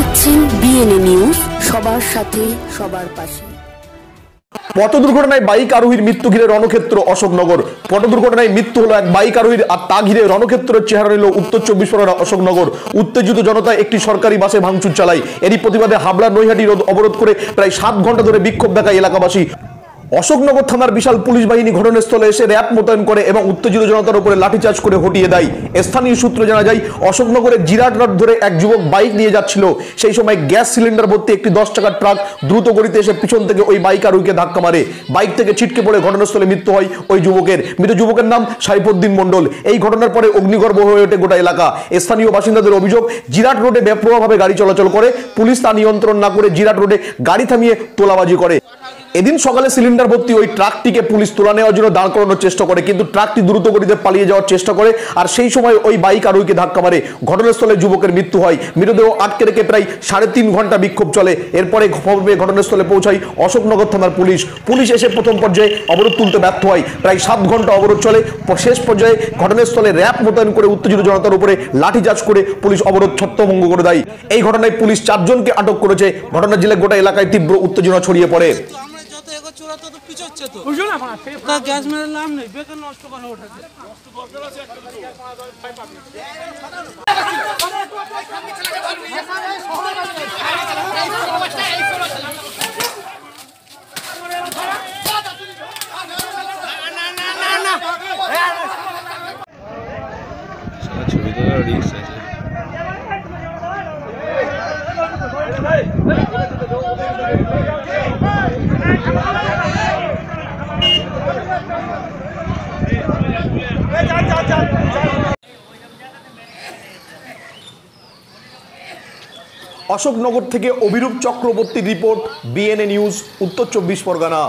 দেখছেন BNA news, সবার সাথে সবার পাশে। পথ দুর্ঘটনায় বাইক আরোহীর মৃত্যু ঘিরে রণক্ষেত্র অশোকনগর। পথ দুর্ঘটনায় মৃত্যু হলো এক বাইক আরোহীর, আর তা ঘিরে রণক্ষেত্রের চেহারা নিল উত্তর 24 পরগনা অশোকনগর। উত্তেজিত জনতা একটি সরকারি বাসে ভাঙচুর চালায়। এরই প্রতিবাদে হাবড়া নৈহাটি রোড অবরোধ করে প্রায় 7 ঘন্টা ধরে বিক্ষোভ দেখায় এলাকাবাসী। অশোকনগর থানার বিশাল পুলিশ বাহিনী ঘটনাস্থলে এসে র্যাব মোতায়েন করে এবং উত্তেজিত জনতার উপরে লাঠিচার্জ করে হটিয়ে দেয়। স্থানীয় সূত্র জানা যায়, অশোকনগরের জিরাট রোড ধরে এক যুবক বাইক নিয়ে যাচ্ছিল। সেই সময় গ্যাস সিলিন্ডার ভর্তি একটি 10 টাকার ট্রাক দ্রুত গতিতে এসে পিছন থেকে ওই বাইক আরোহীকে ধাক্কা মারে। বাইক থেকে ছিটকে পড়ে ঘটনাস্থলে মৃত্যু হয় ওই যুবকের। মৃত যুবকের নাম সাইফুদ্দিন মণ্ডল। এই ঘটনার পরে অগ্নিগর্ভ হয়ে ওঠে গোটা এলাকা। স্থানীয় বাসিন্দাদের অভিযোগ, জিরাট রোডে বেপরোয়াভাবে গাড়ি চলাচল করে, পুলিশ তা নিয়ন্ত্রণ না করে জিরাট রোডে গাড়ি থামিয়ে তোলাবাজি করে। এদিন সকালে সিলিন্ডার ভর্তি ওই ট্রাকটিকে পুলিশ তোলা নেওয়ার জন্য দাঁড় করানোর চেষ্টা করে, কিন্তু ট্রাকটি দ্রুত গতিতে পালিয়ে যাওয়ার চেষ্টা করে, আর সেই সময় ওই বাইক আরোহীকে ধাক্কা মারে। ঘটনাস্থলে যুবকের মৃত্যু হয়। মৃতদেহ আটকে রেখে প্রায় 3.5 ঘন্টা বিক্ষোভ চলে। এরপরে খবর পেয়ে ঘটনাস্থলে পৌঁছায় অশোকনগর থানার পুলিশ। পুলিশ এসে প্রথম পর্যায়ে অবরোধ তুলতে ব্যর্থ হয়। প্রায় 7 ঘন্টা অবরোধ চলে। শেষ পর্যায়ে ঘটনাস্থলে র্যাব মোতায়েন করে উত্তেজিত জনতার উপরে লাঠিচার্জ করে পুলিশ অবরোধ ছত্রভঙ্গ করে দেয়। এই ঘটনায় পুলিশ 4 জনকে আটক করেছে। ঘটনার জেরে গোটা এলাকায় তীব্র উত্তেজনা ছড়িয়ে পড়ে। গ্যাস মেরে লাভ নেই, বেকার নষ্ট করা ওঠাছে। ছবি তোলার রিস্ক আছে। অশোকনগর থেকে অভিরূপ চক্রবর্তীর রিপোর্ট, বিএনএ নিউজ, উত্তর 24 পরগনা।